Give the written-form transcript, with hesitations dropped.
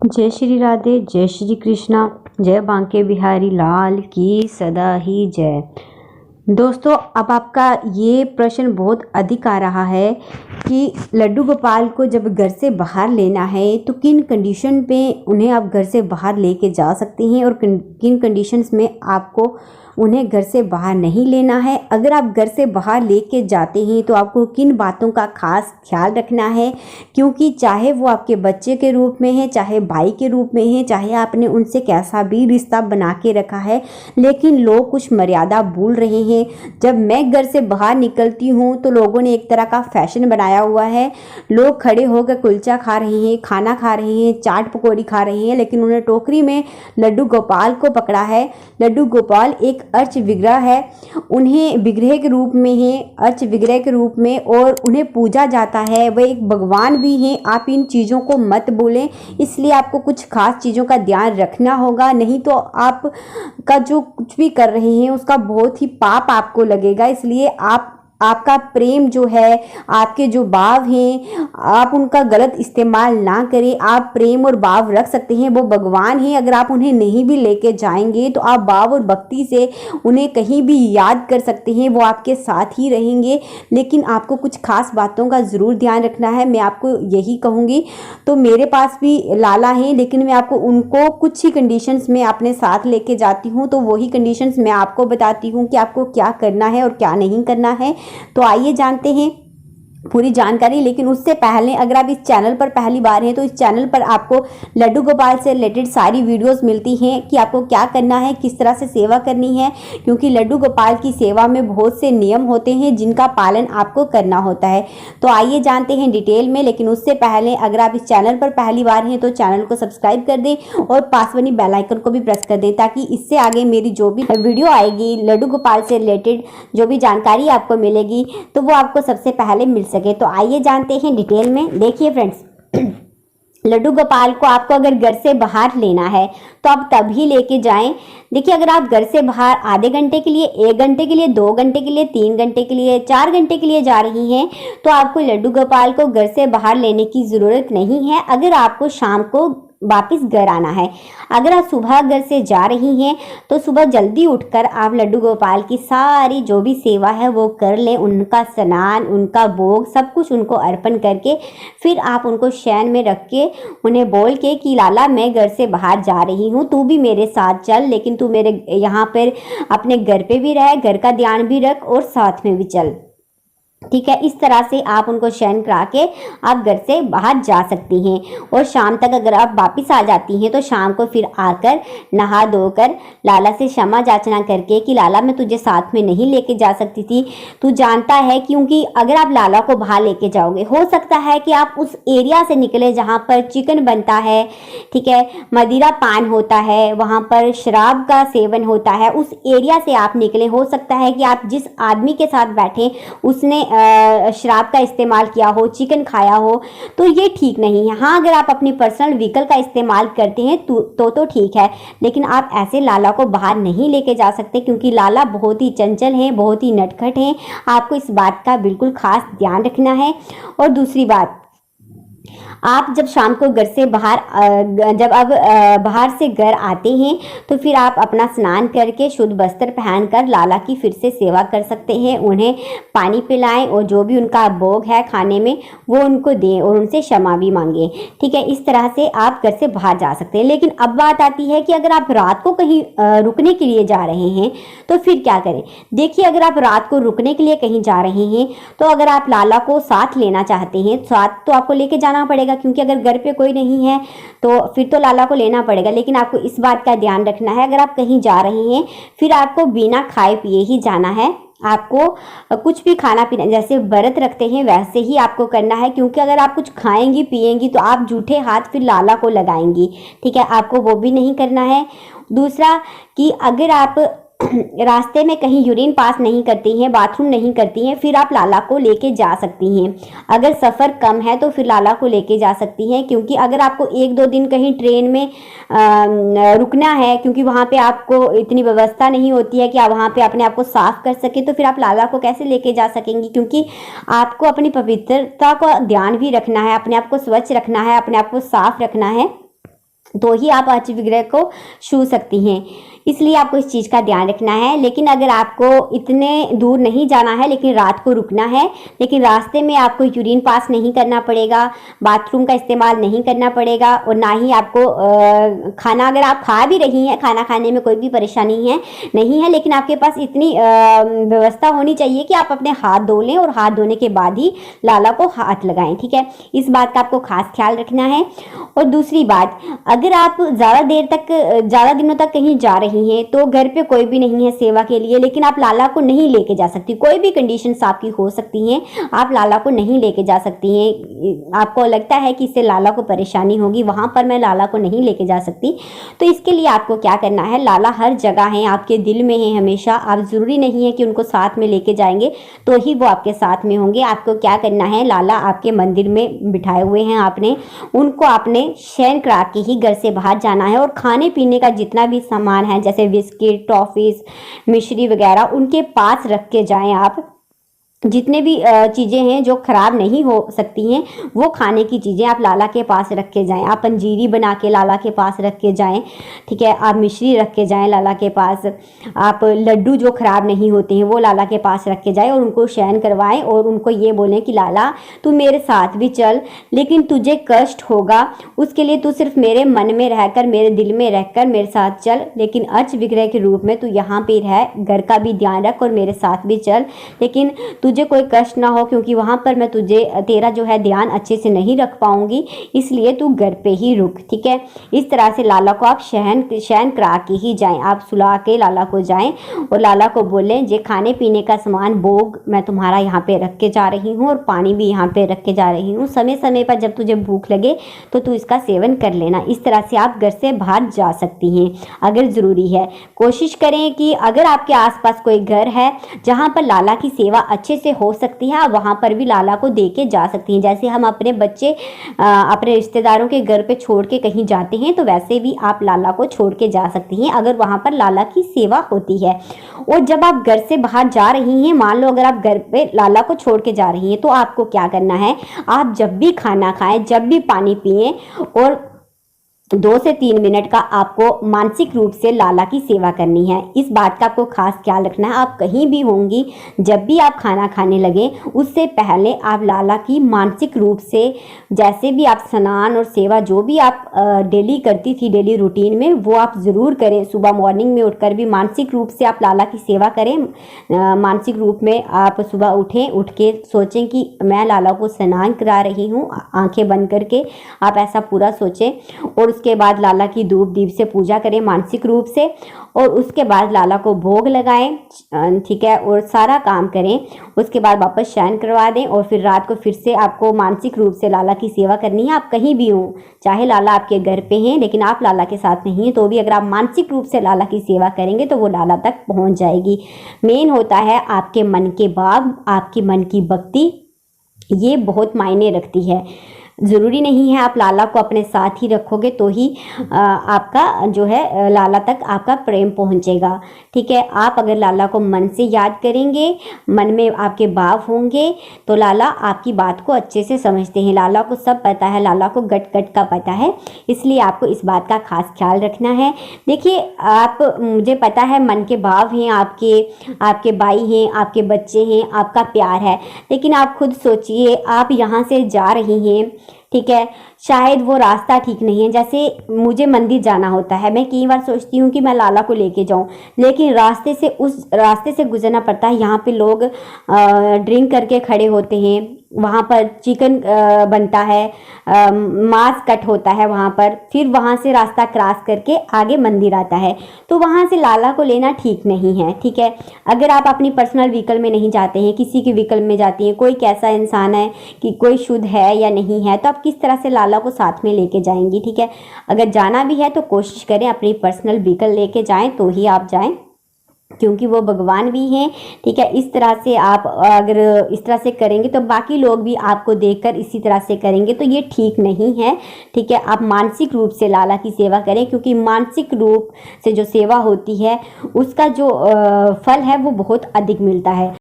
जय श्री राधे, जय श्री कृष्णा, जय बांके बिहारी लाल की सदा ही जय। दोस्तों, अब आपका ये प्रश्न बहुत अधिक आ रहा है कि लड्डू गोपाल को जब घर से बाहर लेना है तो किन कंडीशन पे उन्हें आप घर से बाहर लेके जा सकते हैं और किन कंडीशंस में आपको उन्हें घर से बाहर नहीं लेना है। अगर आप घर से बाहर लेके जाते हैं तो आपको किन बातों का खास ख्याल रखना है, क्योंकि चाहे वो आपके बच्चे के रूप में है, चाहे भाई के रूप में है, चाहे आपने उनसे कैसा भी रिश्ता बना के रखा है, लेकिन लोग कुछ मर्यादा भूल रहे हैं। जब मैं घर से बाहर निकलती हूँ तो लोगों ने एक तरह का फैशन बनाया हुआ है। लोग खड़े होकर कुलचा खा रहे हैं, खाना खा रहे हैं, चाट पकौड़ी खा रहे हैं, लेकिन उन्होंने टोकरी में लड्डू गोपाल को पकड़ा है। लड्डू गोपाल एक अर्च विग्रह है, उन्हें विग्रह के रूप में है, अर्च विग्रह के रूप में, और उन्हें पूजा जाता है। वह एक भगवान भी हैं। आप इन चीज़ों को मत बोलें, इसलिए आपको कुछ खास चीज़ों का ध्यान रखना होगा, नहीं तो आप का जो कुछ भी कर रहे हैं उसका बहुत ही पाप आपको लगेगा। इसलिए आपका प्रेम जो है, आपके जो भाव हैं, आप उनका गलत इस्तेमाल ना करें। आप प्रेम और भाव रख सकते हैं, वो भगवान हैं। अगर आप उन्हें नहीं भी लेके जाएंगे तो आप भाव और भक्ति से उन्हें कहीं भी याद कर सकते हैं, वो आपके साथ ही रहेंगे। लेकिन आपको कुछ खास बातों का ज़रूर ध्यान रखना है, मैं आपको यही कहूँगी। तो मेरे पास भी लाला हैं, लेकिन मैं आपको उनको कुछ ही कंडीशंस में अपने साथ लेके जाती हूँ, तो वही कंडीशंस मैं आपको बताती हूँ कि आपको क्या करना है और क्या नहीं करना है। तो आइए जानते हैं पूरी जानकारी। लेकिन उससे पहले अगर आप इस चैनल पर पहली बार हैं तो इस चैनल पर आपको लड्डू गोपाल से रिलेटेड सारी वीडियोस मिलती हैं कि आपको क्या करना है, किस तरह से सेवा करनी है, क्योंकि लड्डू गोपाल की सेवा में बहुत से नियम होते हैं जिनका पालन आपको करना होता है। तो आइए जानते हैं डिटेल में। लेकिन उससे पहले अगर आप इस चैनल पर पहली बार हैं तो चैनल को सब्सक्राइब कर दें और पास वाली बेल आइकन को भी प्रेस कर दें, ताकि इससे आगे मेरी जो भी वीडियो आएगी लड्डू गोपाल से रिलेटेड जो भी जानकारी आपको मिलेगी तो वो आपको सबसे पहले मिल सके। तो आइए जानते हैं डिटेल में। देखिए फ्रेंड्स, लड्डू गोपाल को आपको अगर घर से बाहर लेना है तो आप तभी लेके जाएं। देखिए, अगर आप घर से बाहर आधे घंटे के लिए, 1 घंटे के लिए, 2 घंटे के लिए, 3 घंटे के लिए, 4 घंटे के लिए जा रही हैं तो आपको लड्डू गोपाल को घर से बाहर लेने की ज़रूरत नहीं है। अगर आपको शाम को वापस घर आना है, अगर आप सुबह घर से जा रही हैं तो सुबह जल्दी उठकर आप लड्डू गोपाल की सारी जो भी सेवा है वो कर लें। उनका स्नान, उनका भोग, सब कुछ उनको अर्पण करके फिर आप उनको शयन में रख के उन्हें बोल के कि लाला मैं घर से बाहर जा रही हूँ, तू भी मेरे साथ चल, लेकिन तू मेरे यहाँ पर अपने घर पे भी रह, घर का ध्यान भी रख और साथ में भी चल। ठीक है, इस तरह से आप उनको शयन करा के आप घर से बाहर जा सकती हैं। और शाम तक अगर आप वापस आ जाती हैं तो शाम को फिर आकर नहा धोकर लाला से क्षमा याचना करके कि लाला मैं तुझे साथ में नहीं लेके जा सकती थी, तू जानता है। क्योंकि अगर आप लाला को बाहर लेके जाओगे, हो सकता है कि आप उस एरिया से निकले जहाँ पर चिकन बनता है, ठीक है, मदिरा पान होता है, वहाँ पर शराब का सेवन होता है, उस एरिया से आप निकले। हो सकता है कि आप जिस आदमी के साथ बैठे उसने शराब का इस्तेमाल किया हो, चिकन खाया हो, तो ये ठीक नहीं है। हाँ, अगर आप अपनी पर्सनल व्हीकल का इस्तेमाल करते हैं तो ठीक है, लेकिन आप ऐसे लाला को बाहर नहीं लेके जा सकते, क्योंकि लाला बहुत ही चंचल हैं, बहुत ही नटखट हैं। आपको इस बात का बिल्कुल खास ध्यान रखना है। और दूसरी बात, आप जब शाम को घर से बाहर जब आप बाहर से घर आते हैं तो फिर आप अपना स्नान करके शुद्ध वस्त्र पहनकर लाला की फिर से सेवा कर सकते हैं। उन्हें पानी पिलाएं और जो भी उनका भोग है खाने में वो उनको दें और उनसे क्षमा भी मांगें। ठीक है, इस तरह से आप घर से बाहर जा सकते हैं। लेकिन अब बात आती है कि अगर आप रात को कहीं रुकने के लिए जा रहे हैं तो फिर क्या करें। देखिए, अगर आप रात को रुकने के लिए कहीं जा रहे हैं तो अगर आप लाला को साथ लेना चाहते हैं, साथ तो आपको लेके जाना पड़ेगा, क्योंकि अगर घर पे कोई नहीं है तो फिर तो लाला को लेना पड़ेगा। लेकिन आपको इस बात का ध्यान रखना है, अगर आप कहीं जा रहे हैं फिर आपको बिना खाए पिए ही जाना है। आपको कुछ भी खाना पीना, जैसे व्रत रखते हैं वैसे ही आपको करना है, क्योंकि अगर आप कुछ खाएंगी पिएंगी तो आप झूठे हाथ फिर लाला को लगाएंगी। ठीक है, आपको वो भी नहीं करना है। दूसरा कि अगर आप रास्ते में कहीं यूरिन पास नहीं करती हैं, बाथरूम नहीं करती हैं, फिर आप लाला को लेके जा सकती हैं। अगर सफ़र कम है तो फिर लाला को लेके जा सकती हैं, क्योंकि अगर आपको 1-2 दिन कहीं ट्रेन में रुकना है, क्योंकि वहाँ पे आपको इतनी व्यवस्था नहीं होती है कि आप वहाँ पे अपने आप को साफ कर सकें, तो फिर आप लाला को कैसे लेके जा सकेंगी। क्योंकि आपको अपनी पवित्रता का ध्यान भी रखना है, अपने आप को स्वच्छ रखना है, अपने आप को साफ रखना है। तो ही आप अच विग्रह को छू सकती हैं। इसलिए आपको इस चीज़ का ध्यान रखना है। लेकिन अगर आपको इतने दूर नहीं जाना है, लेकिन रात को रुकना है, लेकिन रास्ते में आपको यूरिन पास नहीं करना पड़ेगा, बाथरूम का इस्तेमाल नहीं करना पड़ेगा, और ना ही आपको खाना, अगर आप खा भी रही हैं, खाना खाने में कोई भी परेशानी नहीं है, लेकिन आपके पास इतनी व्यवस्था होनी चाहिए कि आप अपने हाथ धो लें और हाथ धोने के बाद ही लाला को हाथ लगाएं। ठीक है, इस बात का आपको खास ख्याल रखना है। और दूसरी बात, अगर आप ज़्यादा दिनों तक कहीं जा रही हैं तो घर पे कोई भी नहीं है सेवा के लिए, लेकिन आप लाला को नहीं लेके जा सकती, कोई भी कंडीशंस आपकी हो सकती हैं, आप लाला को नहीं लेके जा सकती हैं। आपको लगता है कि इससे लाला को परेशानी होगी, वहाँ पर मैं लाला को नहीं लेके जा सकती, तो इसके लिए आपको क्या करना है, लाला हर जगह है, आपके दिल में है हमेशा। आप ज़रूरी नहीं है कि उनको साथ में लेके जाएंगे तो ही वो आपके साथ में होंगे। आपको क्या करना है, लाला आपके मंदिर में बिठाए हुए हैं, आपने उनको आपने शयन करा के ही घर से बाहर जाना है। और खाने पीने का जितना भी सामान है, जैसे बिस्किट, टॉफीज, मिश्री वगैरह, उनके पास रख के जाएं आप। जितने भी चीज़ें हैं जो ख़राब नहीं हो सकती हैं, वो खाने की चीज़ें आप लाला के पास रख के जाएं। आप पंजीरी बना के लाला के पास रख के जाएं, ठीक है, आप मिश्री रख के जाएं लाला के पास, आप लड्डू जो ख़राब नहीं होते हैं वो लाला के पास रख के जाएं, और उनको शयन करवाएं और उनको ये बोलें कि लाला तू मेरे साथ भी चल, लेकिन तुझे कष्ट होगा, उसके लिए तू सिर्फ मेरे मन में रहकर, मेरे दिल में रहकर मेरे साथ चल, लेकिन अच विग्रह के रूप में तू यहाँ पे रह, घर का भी ध्यान रख और मेरे साथ भी चल, लेकिन तुझे कोई कष्ट ना हो, क्योंकि वहाँ पर मैं तेरा जो है ध्यान अच्छे से नहीं रख पाऊंगी, इसलिए तू घर पे ही रुक। ठीक है, इस तरह से लाला को आप शयन करा के ही जाएं, आप सुला के लाला को जाएं और लाला को बोलें जे खाने पीने का सामान भोग मैं तुम्हारा यहाँ पे रख के जा रही हूँ, और पानी भी यहाँ पे रख के जा रही हूँ, समय समय पर जब तुझे भूख लगे तो तू इसका सेवन कर लेना। इस तरह से आप घर से बाहर जा सकती हैं अगर ज़रूरी है। कोशिश करें कि अगर आपके आसपास कोई घर है जहाँ पर लाला की सेवा अच्छे से हो सकती है, आप वहाँ पर भी लाला को दे के जा सकती हैं। जैसे हम अपने बच्चे अपने रिश्तेदारों के घर पे छोड़ के कहीं जाते हैं, तो वैसे भी आप लाला को छोड़ के जा सकती हैं अगर वहाँ पर लाला की सेवा होती है। और जब आप घर से बाहर जा रही हैं, मान लो अगर आप घर पे लाला को छोड़ के जा रही हैं, तो आपको क्या करना है, आप जब भी खाना खाएं, जब भी पानी पिएं, और 2 से 3 मिनट का आपको मानसिक रूप से लाला की सेवा करनी है। इस बात का आपको खास ख्याल रखना है। आप कहीं भी होंगी, जब भी आप खाना खाने लगे, उससे पहले आप लाला की मानसिक रूप से, जैसे भी आप स्नान और सेवा जो भी आप डेली करती थी, डेली रूटीन में, वो आप ज़रूर करें। सुबह मॉर्निंग में उठकर भी मानसिक रूप से आप लाला की सेवा करें। मानसिक रूप में आप सुबह उठें, उठ के सोचें कि मैं लाला को स्नान करा रही हूँ, आंखें बंद करके आप ऐसा पूरा सोचें। और उसके बाद लाला की धूप दीप से पूजा करें मानसिक रूप से, और उसके बाद लाला को भोग लगाएं, ठीक है, और सारा काम करें। उसके बाद वापस शयन करवा दें, और फिर रात को फिर से आपको मानसिक रूप से लाला की सेवा करनी है। आप कहीं भी हों, चाहे लाला आपके घर पे हैं लेकिन आप लाला के साथ नहीं हैं, तो भी अगर आप मानसिक रूप से लाला की सेवा करेंगे तो वो लाला तक पहुंच जाएगी। मेन होता है आपके मन के भाव, आपकी मन की भक्ति, ये बहुत मायने रखती है। ज़रूरी नहीं है आप लाला को अपने साथ ही रखोगे तो ही आपका जो है लाला तक आपका प्रेम पहुंचेगा। ठीक है, आप अगर लाला को मन से याद करेंगे, मन में आपके भाव होंगे, तो लाला आपकी बात को अच्छे से समझते हैं। लाला को सब पता है, लाला को गट गट का पता है, इसलिए आपको इस बात का खास ख्याल रखना है। देखिए, आप, मुझे पता है मन के भाव हैं आपके भाई हैं, आपके बच्चे हैं, आपका प्यार है, लेकिन आप खुद सोचिए, आप यहाँ से जा रही हैं, ठीक है, शायद वो रास्ता ठीक नहीं है। जैसे मुझे मंदिर जाना होता है, मैं कई बार सोचती हूँ कि मैं लाला को लेके जाऊँ, लेकिन उस रास्ते से गुजरना पड़ता है। यहाँ पे लोग ड्रिंक करके खड़े होते हैं, वहाँ पर चिकन बनता है, मांस कट होता है वहाँ पर, फिर वहाँ से रास्ता क्रॉस करके आगे मंदिर आता है, तो वहाँ से लाला को लेना ठीक नहीं है। ठीक है, अगर आप अपनी पर्सनल व्हीकल में नहीं जाते हैं, किसी के व्हीकल में जाती हैं, कोई कैसा इंसान है कि कोई शुद्ध है या नहीं है, तो आप किस तरह से लाला को साथ में लेके जाएंगी। ठीक है, अगर जाना भी है तो कोशिश करें अपनी पर्सनल व्हीकल लेके जाएं, तो ही आप जाएं, क्योंकि वो भगवान भी हैं। ठीक है, इस तरह से आप अगर इस तरह से करेंगे तो बाकी लोग भी आपको देखकर इसी तरह से करेंगे, तो ये ठीक नहीं है। ठीक है, आप मानसिक रूप से लाला की सेवा करें, क्योंकि मानसिक रूप से जो सेवा होती है उसका जो फल है वो बहुत अधिक मिलता है।